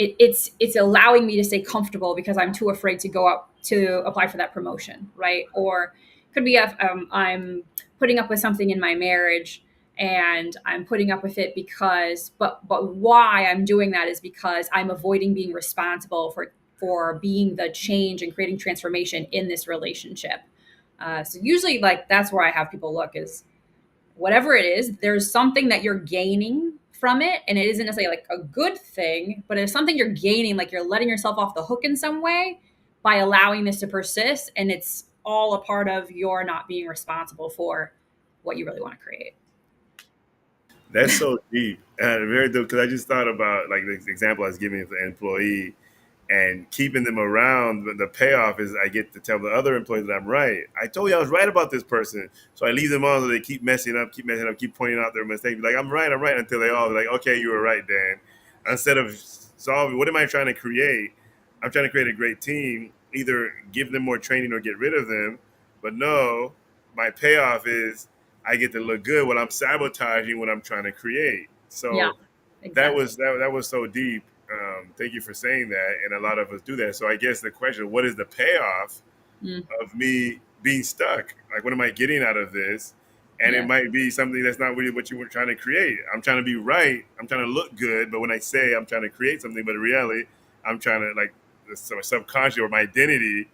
it's allowing me to stay comfortable because I'm too afraid to go up to apply for that promotion, right? Or could be I'm putting up with something in my marriage and I'm putting up with it because but why I'm doing that is because I'm avoiding being responsible for being the change and creating transformation in this relationship. So usually like that's where I have people look is whatever it is, there's something that you're gaining from it. And it isn't necessarily like a good thing, but it's something you're gaining, like you're letting yourself off the hook in some way by allowing this to persist. And it's all a part of your not being responsible for what you really want to create. That's so deep, very deep. Because I just thought about like the example I was giving of the employee and keeping them around. But the payoff is I get to tell the other employees that I'm right. I told you I was right about this person, so I leave them on so they keep messing up, keep pointing out their mistakes. Like I'm right, until they all be like, okay, you were right, Dan. Instead of solving, what am I trying to create? I'm trying to create a great team. Either give them more training or get rid of them. But no, my payoff is I get to look good when I'm sabotaging what I'm trying to create. Yeah, So exactly. that was so deep. Thank you for saying that. And a lot of us do that. So I guess the question, what is the payoff Mm, of me being stuck? Like, what am I getting out of this? And it yes. might be something that's not really what you were trying to create. I'm trying to be right. I'm trying to look good. But when I say I'm trying to create something, but in reality, I'm trying to like the subconscious or my identity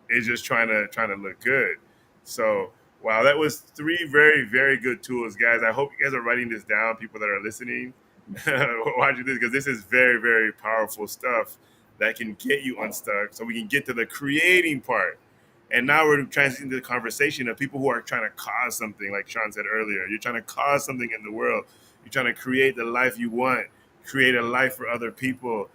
is just trying to look good. So wow, that was three very, very good tools, guys. I hope you guys are writing this down, people that are listening. Watching this because this is very, very powerful stuff that can get you unstuck so we can get to the creating part. And now we're transitioning to the conversation of people who are trying to cause something, like Shawn said earlier. You're trying to cause something in the world. You're trying to create the life you want, create a life for other people,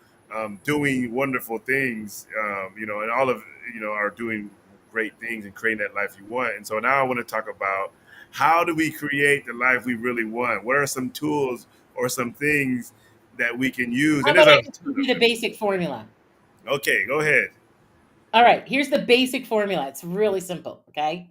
doing wonderful things, and all of are doing great things and creating that life you want. And so now I want to talk about how do we create the life we really want? What are some tools or some things that we can use? How And there's about I a just give you the basic formula? okay, go ahead. All right, here's the basic formula. It's really simple, okay?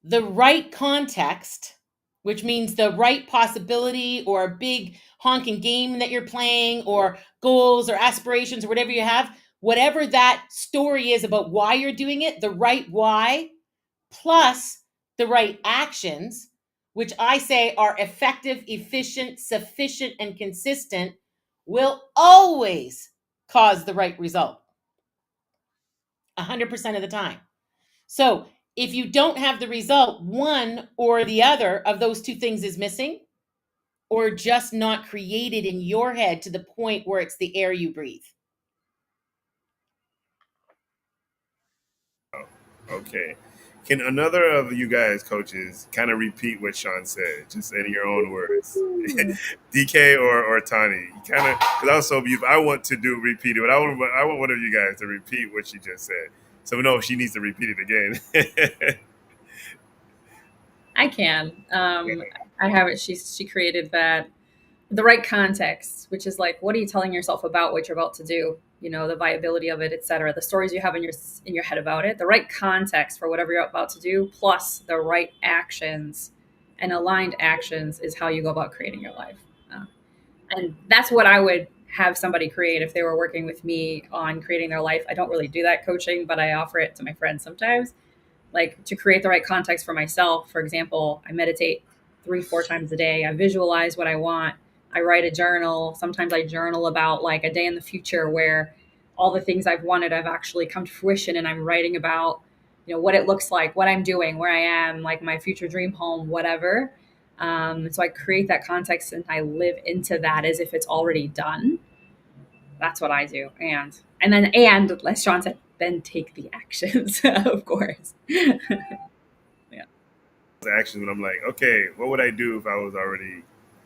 The right context, which means the right possibility or a big honking game that you're playing or goals or aspirations or whatever you have, whatever that story is about why you're doing it, the right why plus the right actions, which I say are effective, efficient, sufficient, and consistent, will always cause the right result 100% of the time. So if you don't have the result, one or the other of those two things is missing or just not created in your head to the point where it's the air you breathe. Okay. Can another of you guys, coaches, kind of repeat what Shawn said, just in your own words? DK or Tawny, kind of, because I was so beautiful. I want to repeat it, but I want one of you guys to repeat what she just said, so we know if she needs to repeat it again. I can. I have it. She created that the right context, which is like, what are you telling yourself about what you're about to do? You know, the viability of it, et cetera, the stories you have in your head about it, the right context for whatever you're about to do, plus the right actions and aligned actions is how you go about creating your life. And that's what I would have somebody create if they were working with me on creating their life. I don't really do that coaching, but I offer it to my friends sometimes, like to create the right context for myself. For example, I meditate 3-4 times a day. I visualize what I want. I write a journal. Sometimes I journal about like a day in the future where all the things I've wanted have actually come to fruition, and I'm writing about, what it looks like, what I'm doing, where I am, like my future dream home, whatever. So I create that context and I live into that as if it's already done. That's what I do. And as Shawn said, then take the actions, of course. Yeah. Actions when I'm like, okay, what would I do if I was already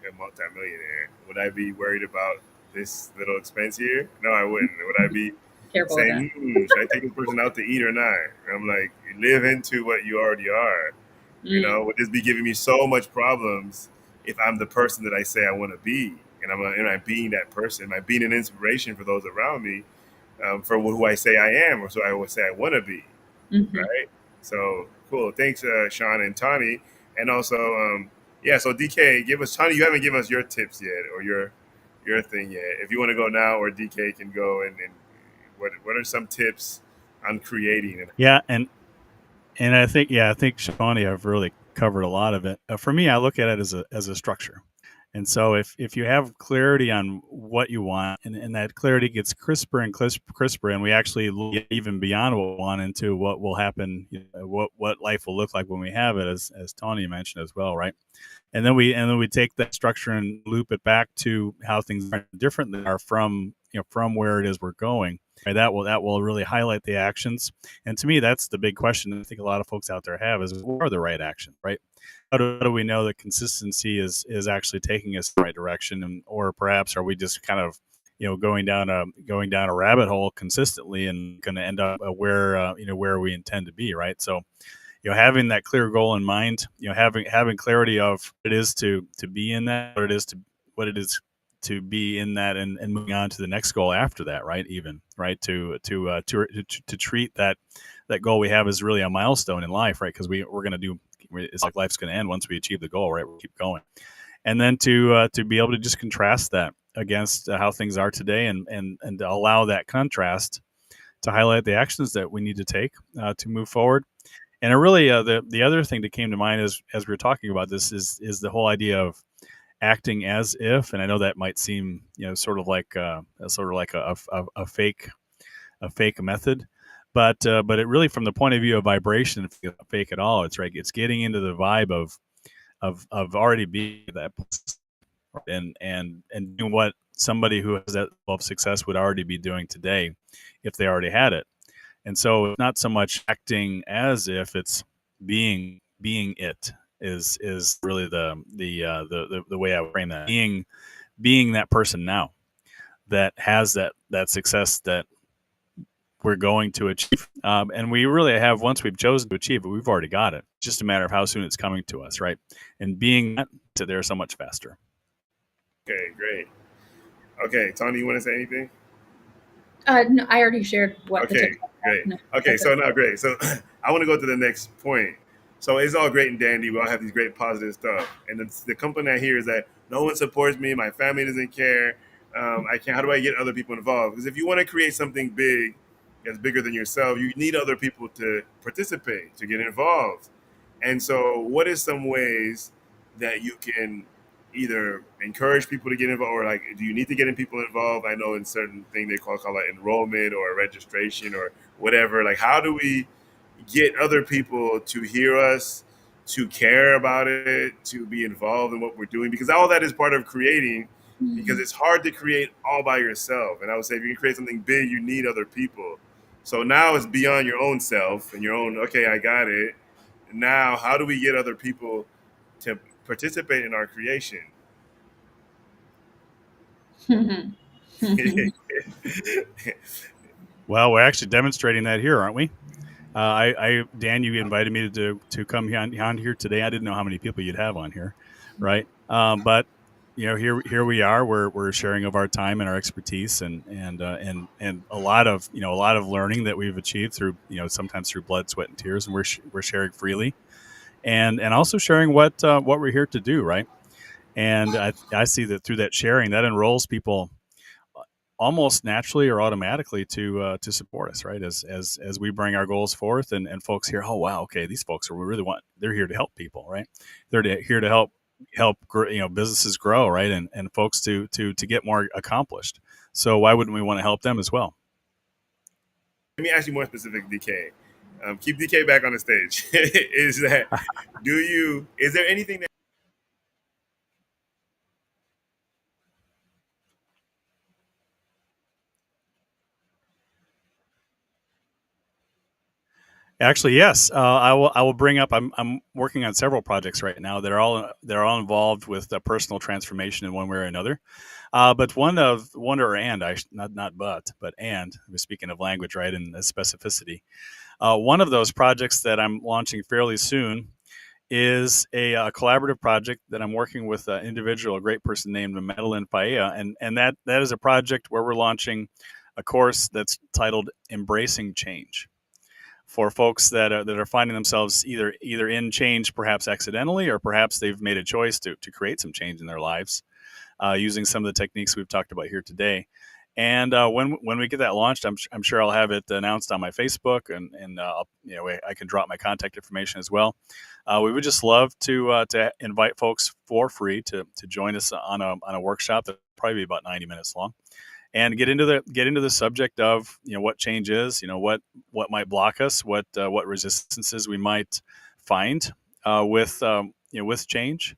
a multimillionaire? Would I be worried about this little expense here? No, I wouldn't. Would I be Careful with that. saying, should I take this person out to eat or not? And I'm like, you live into what you already are. Would this be giving me so much problems if I'm the person that I say I want to be? And I'm being that person. Am I being an inspiration for those around me, for who I say I am, or so I would say I want to be? Mm-hmm. Right? So cool. Thanks, Shawn and Tawny. And also, yeah. So DK, give us Tawny. You haven't given us your tips yet, or your thing yet. If you want to go now, or DK can go, and what are some tips on creating? Yeah, and I think Shawnee, I've really covered a lot of it. For me, I look at it as a structure. And so if you have clarity on what you want, and that clarity gets crisper and crisper, and we actually look even beyond what we want into what will happen, what life will look like when we have it, as Tony mentioned as well, right? And then we take that structure and loop it back to how things are different than are from from where it is we're going. Right? That will really highlight the actions. And to me, that's the big question I think a lot of folks out there have is what are the right actions, right? How do we know that consistency is actually taking us in the right direction, and or perhaps are we just kind of going down a rabbit hole consistently and going to end up where we intend to be, right? So having that clear goal in mind, having clarity of what it is to be in that, what it is to be in that, and moving on to the next goal after that, right? Even right to treat that goal we have as really a milestone in life, right? Because we're going to do, it's like life's going to end once we achieve the goal, right? We'll keep going, and then to be able to just contrast that against how things are today, and to allow that contrast to highlight the actions that we need to take to move forward. And it really, the other thing that came to mind as we were talking about this is the whole idea of acting as if, and I know that might seem sort of like a fake method, but it really, from the point of view of vibration, if it's not fake at all, it's right. It's getting into the vibe of already being that, and doing what somebody who has that level of success would already be doing today if they already had it. And so it's not so much acting as if, it's being it is really the way I would frame that. Being that person now that has that success that we're going to achieve. And we really have, once we've chosen to achieve it, we've already got it. It's just a matter of how soon it's coming to us, right? And being that to there so much faster. Okay, great. Okay, Tony, you want to say anything? No, I already shared what the Okay, tips are. great. No, Okay, that's so okay. now great. So I want to go to the next point. So it's all great and dandy. We all have these great positive stuff, and the complaint I hear is that no one supports me. My family doesn't care. I can't. How do I get other people involved? Because if you want to create something big, that's bigger than yourself, you need other people to participate, to get involved. And so, what is some ways that you can either encourage people to get involved, or like, do you need to get people involved? I know in certain thing they call like enrollment or registration or whatever. Like, how do we get other people to hear us, to care about it, to be involved in what we're doing? Because all that is part of creating. Because it's hard to create all by yourself. And I would say if you can create something big, you need other people. So now it's beyond your own self and your own, okay, I got it. Now, how do we get other people to participate in our creation? Well, we're actually demonstrating that here, aren't we? Dan, you invited me to come on here today. I didn't know how many people you'd have on here, right? But here we are. We're sharing of our time and our expertise, and a lot of learning that we've achieved through sometimes through blood, sweat, and tears, and we're sharing freely, and also sharing what we're here to do, right? And I see that through that sharing, that enrolls people almost naturally or automatically to support us, right? As we bring our goals forth, and folks hear, oh wow, okay, these folks are, we really want, they're here to help people, right? They're here to help businesses grow, right? And folks to get more accomplished. So why wouldn't we want to help them as well? Let me ask you more specific, DK. Keep DK back on the stage. Is there anything that Actually, yes. I will bring up. I'm working on several projects right now that are all involved with personal transformation in one way or another. But we're speaking of language, right, and specificity. One of those projects that I'm launching fairly soon is a collaborative project that I'm working with an individual, a great person named Madeline Paella, and that is a project where we're launching a course that's titled "Embracing Change" for folks that are finding themselves either in change, perhaps accidentally, or perhaps they've made a choice to create some change in their lives using some of the techniques we've talked about here today. And when we get that launched, I'm sure I'll have it announced on my Facebook, and I can drop my contact information as well. We would just love to invite folks for free to join us on a workshop that probably be about 90 minutes long, and get into the subject of what change is, what might block us, what resistances we might find with change,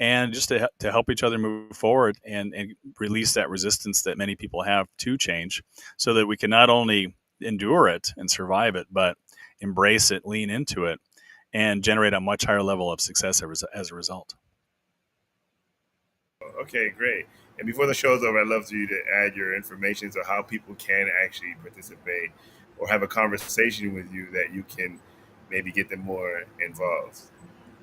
and just to help each other move forward and release that resistance that many people have to change, so that we can not only endure it and survive it, but embrace it, lean into it, and generate a much higher level of success as a result. Okay, great. And before the show's over, I'd love for you to add your information so how people can actually participate or have a conversation with you that you can maybe get them more involved.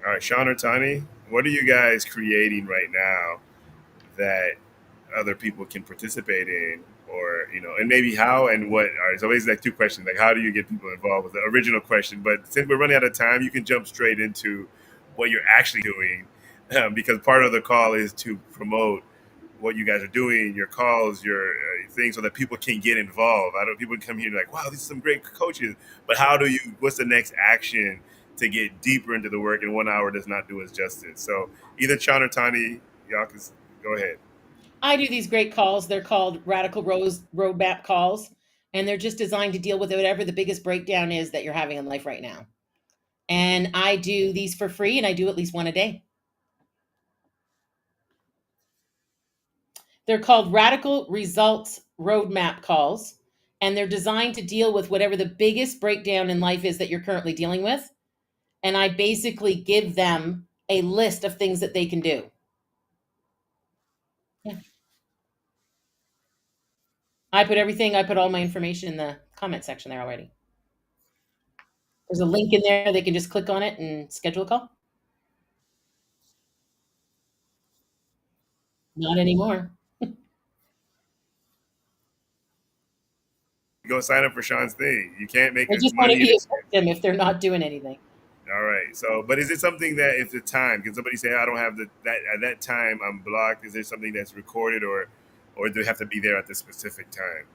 All right, Shawn or Tawny, what are you guys creating right now that other people can participate in, or and maybe how and what? All right, so basically like two questions, like how do you get people involved with the original question, but since we're running out of time, you can jump straight into what you're actually doing, because part of the call is to promote what you guys are doing, your calls, your things, so that people can get involved. I don't people come here and like, wow, these are some great coaches, but what's the next action to get deeper into the work? And 1 hour does not do us justice. So either Shawn or Tawny, y'all can go ahead. I do these great calls. They're called Radical Rose Roadmap calls, and they're just designed to deal with whatever the biggest breakdown is that you're having in life right now. And I do these for free, and I do at least one a day. They're called Radical Results Roadmap calls, and they're designed to deal with whatever the biggest breakdown in life is that you're currently dealing with. And I basically give them a list of things that they can do. Yeah. I put all my information in the comment section there already. There's a link in there. They can just click on it and schedule a call. Not anymore. Go sign up for Shawn's thing. You can't make I just want to money. be a victim if they're not doing anything. All right. So, but is it something that if the time, can somebody say, I don't have that at that time I'm blocked? Is there something that's recorded, or do they have to be there at the specific time?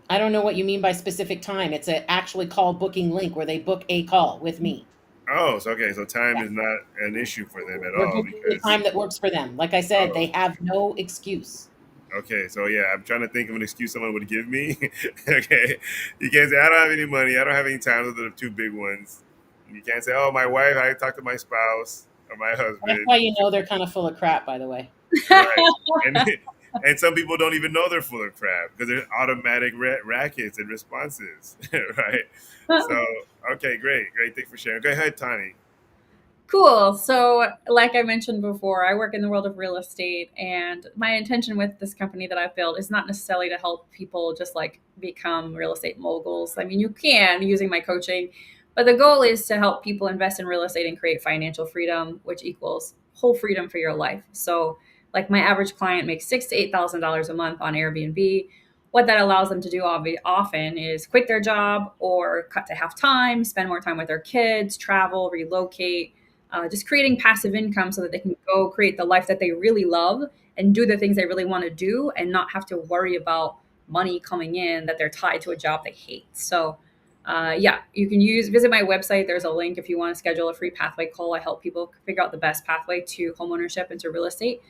I don't know what you mean by specific time. It's an actually call booking link where they book a call with me. Oh, so okay. So time Yeah. is not an issue for them at We're all booking the because time that works for them. Like I said, they have no excuse. okay. So yeah, I'm trying to think of an excuse someone would give me. Okay, you can't say I don't have any money. I don't have any time. Those are the two big ones. You can't say, oh, my wife. I talked to my spouse or my That's husband. why you know they're kind of full of crap, by the way. Right. And some people don't even know they're full of crap because they're automatic rackets and responses, right? So, okay, great. Thanks for sharing. Go ahead, Tawny. Cool. So, like I mentioned before, I work in the world of real estate, and my intention with this company that I've built is not necessarily to help people just like become real estate moguls. I mean, you can using my coaching, but the goal is to help people invest in real estate and create financial freedom, which equals whole freedom for your life. So, like my average client makes $6,000 to $8,000 a month on Airbnb. What that allows them to do often is quit their job or cut to half time, spend more time with their kids, travel, relocate, just creating passive income so that they can go create the life that they really love and do the things they really want to do and not have to worry about money coming in that they're tied to a job they hate. So yeah, you can visit my website. There's a link if you want to schedule a free pathway call. I help people figure out the best pathway to homeownership and to real estate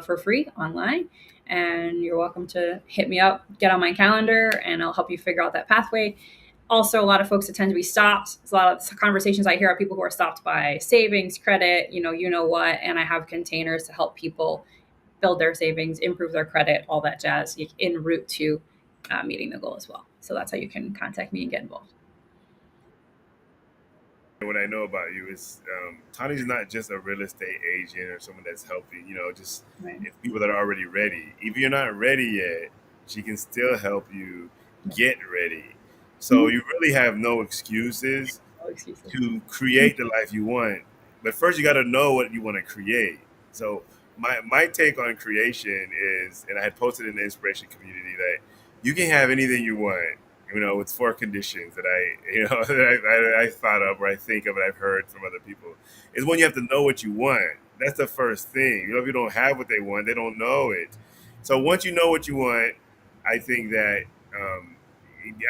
for free online. And you're welcome to hit me up, get on my calendar, and I'll help you figure out that pathway. Also, a lot of folks that tend to be stopped. There's a lot of conversations I hear are people who are stopped by savings, credit, you know what, and I have containers to help people build their savings, improve their credit, all that jazz en route to meeting the goal as well. So that's how you can contact me and get involved. what I know about you is Tawny's not just a real estate agent or someone that's helping, just Right. it's people that are already ready. If you're not ready yet, she can still help you get ready. So you really have no excuses No excuses. to create the life you want. But first, you got to know what you want to create. So my take on creation is, and I had posted in the inspiration community that you can have anything you want. With four conditions that I thought of or I think of and I've heard from other people. Is when you have to know what you want. That's the first thing. If you don't have what they want, they don't know it. So once you know what you want, I think that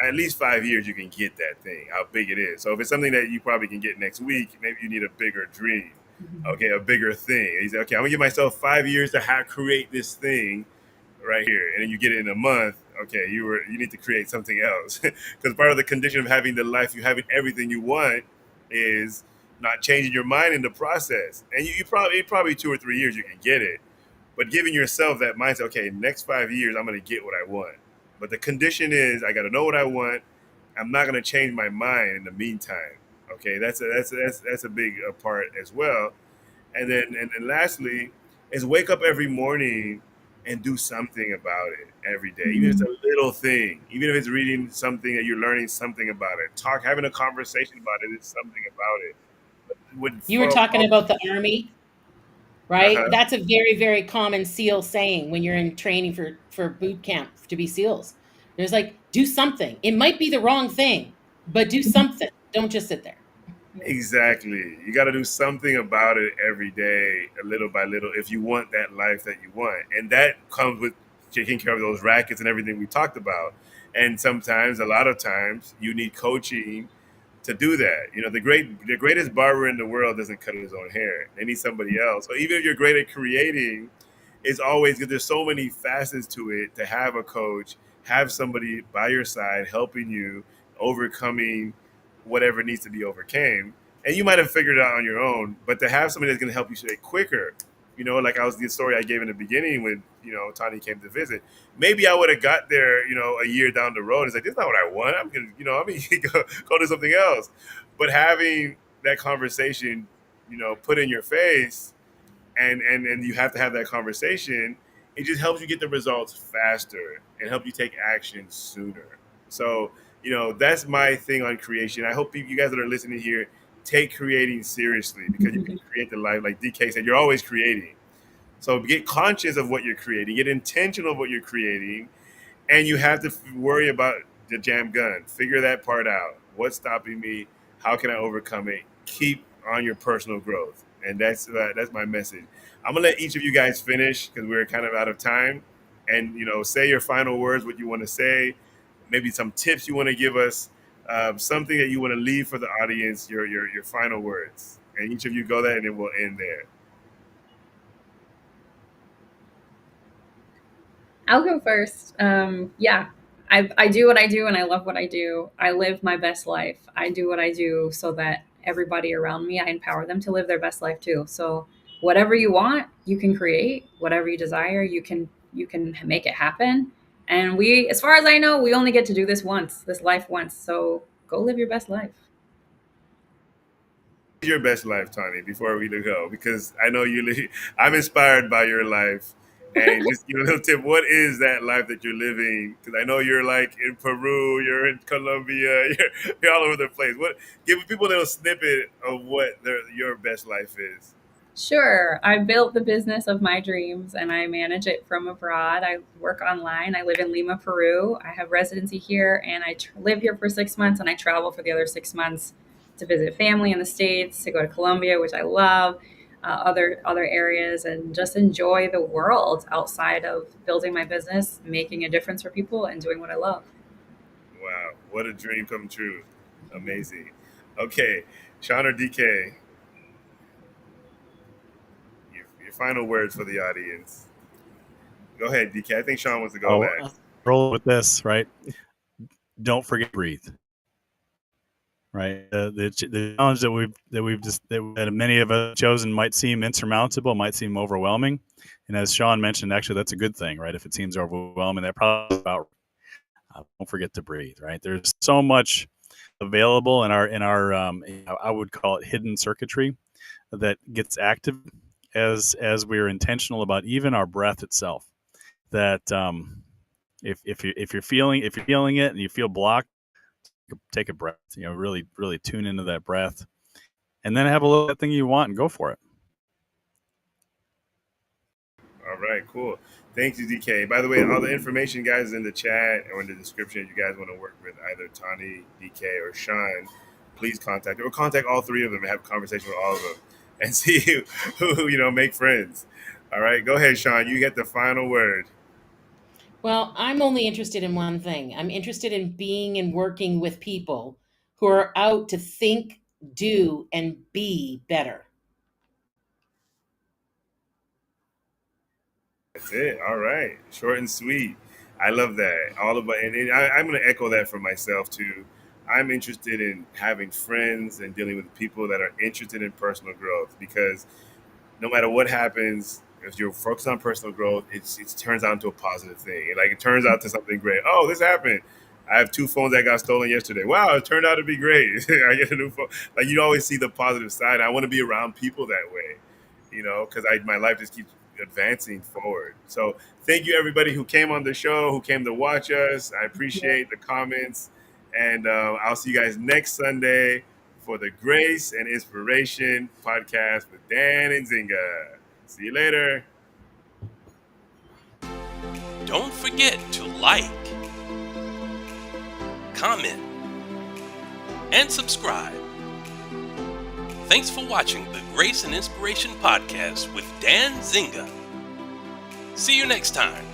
at least 5 years you can get that thing, how big it is. So if it's something that you probably can get next week, maybe you need a bigger dream, okay, a bigger thing. You say, okay, I'm gonna give myself 5 years to create this thing right here, and then you get it in a month. Okay, you need to create something else because part of the condition of having the life you having everything you want is not changing your mind in the process. And you probably 2 or 3 years you can get it, but giving yourself that mindset, okay, next 5 years I'm gonna get what I want. But the condition is I got to know what I want. I'm not going to change my mind in the meantime. Okay, that's a big part as well. And then lastly is wake up every morning and do something about it every day. Even if it's a little thing, even if it's reading something and you're learning something about it, having a conversation about it is something about it. You were talking about the Army, right? Uh-huh. That's a very, very common SEAL saying when you're in training for boot camp to be SEALs. There's like, do something. It might be the wrong thing, but do something. Don't just sit there. Exactly. You got to do something about it every day, a little by little, if you want that life that you want. And that comes with taking care of those rackets and everything we talked about. And sometimes, a lot of times, you need coaching to do that. The greatest barber in the world doesn't cut his own hair. They need somebody else. So even if you're great at creating, it's always good. There's so many facets to it to have a coach, have somebody by your side helping you overcoming whatever needs to be overcame. And you might have figured it out on your own, but to have somebody that's going to help you say quicker, like the story I gave in the beginning when, Tawny came to visit. Maybe I would have got there, a year down the road. It's like, this is not what I want. I'm going to, go do something else. But having that conversation, put in your face and you have to have that conversation, it just helps you get the results faster and help you take action sooner. So, that's my thing on creation. I hope you guys that are listening here take creating seriously because you can create the life. Like DK said, you're always creating. So get conscious of what you're creating, get intentional of what you're creating, and you have to worry about the jam gun. Figure that part out. What's stopping me? How can I overcome it? Keep on your personal growth, and that's my message. I'm gonna let each of you guys finish because we're kind of out of time, and say your final words, what you want to say, maybe some tips you want to give us, something that you want to leave for the audience, your final words, and each of you go there, and then we'll end there. I'll go first. Yeah, I do what I do and I love what I do. I live my best life. I do what I do so that everybody around me, I empower them to live their best life too. So whatever you want, you can create. Whatever you desire, you can make it happen. And we, as far as I know, we only get to do this life once. So go live your best life. Your best life, Tawny, before we go, because I know I'm inspired by your life. And just give a little tip. What is that life that you're living? Because I know you're like in Peru, you're in Colombia, you're all over the place. Give people a little snippet of what your best life is. Sure. I built the business of my dreams and I manage it from abroad. I work online. I live in Lima, Peru. I have residency here and I live here for 6 months and I travel for the other 6 months to visit family in the States, to go to Colombia, which I love, other areas, and just enjoy the world outside of building my business, making a difference for people, and doing what I love. Wow. What a dream come true. Amazing. Okay. Shawn or DK, your final words for the audience. Go ahead, DK. I think Shawn wants to go next. Roll with this, right? Don't forget to breathe. Right, the challenge that many of us chosen might seem insurmountable, might seem overwhelming, and as Shawn mentioned, actually that's a good thing, right? If it seems overwhelming, that probably is about. Don't forget to breathe. Right, there's so much available in our I would call it hidden circuitry that gets active as we're intentional about even our breath itself. That if you're feeling it and you feel blocked, take a breath. Really tune into that breath, and then have a little thing you want and go for it. All right, cool. Thank you, DK. By the way, all the information, guys, is in the chat or in the description. If you guys want to work with either Tawny, DK, or Shawn, please contact or contact all three of them and have a conversation with all of them and see who make friends. All right, go ahead, Shawn. You get the final word. Well, I'm only interested in one thing. I'm interested in being and working with people who are out to think, do, and be better. That's it. All right. Short and sweet. I love that. All about, and I'm going to echo that for myself too. I'm interested in having friends and dealing with people that are interested in personal growth, because no matter what happens, if you're focused on personal growth, it turns out into a positive thing. Like, it turns out to something great. Oh, this happened. I have 2 phones that got stolen yesterday. Wow, it turned out to be great. I get a new phone. Like, you always see the positive side. I want to be around people that way, because my life just keeps advancing forward. So thank you, everybody who came on the show, who came to watch us. I appreciate the comments. And I'll see you guys next Sunday for the Grace and Inspiration podcast with Dan Nzinga. See you later. Don't forget to like, comment, and subscribe. Thanks for watching the Grace and Inspiration podcast with Dan Nzinga. See you next time.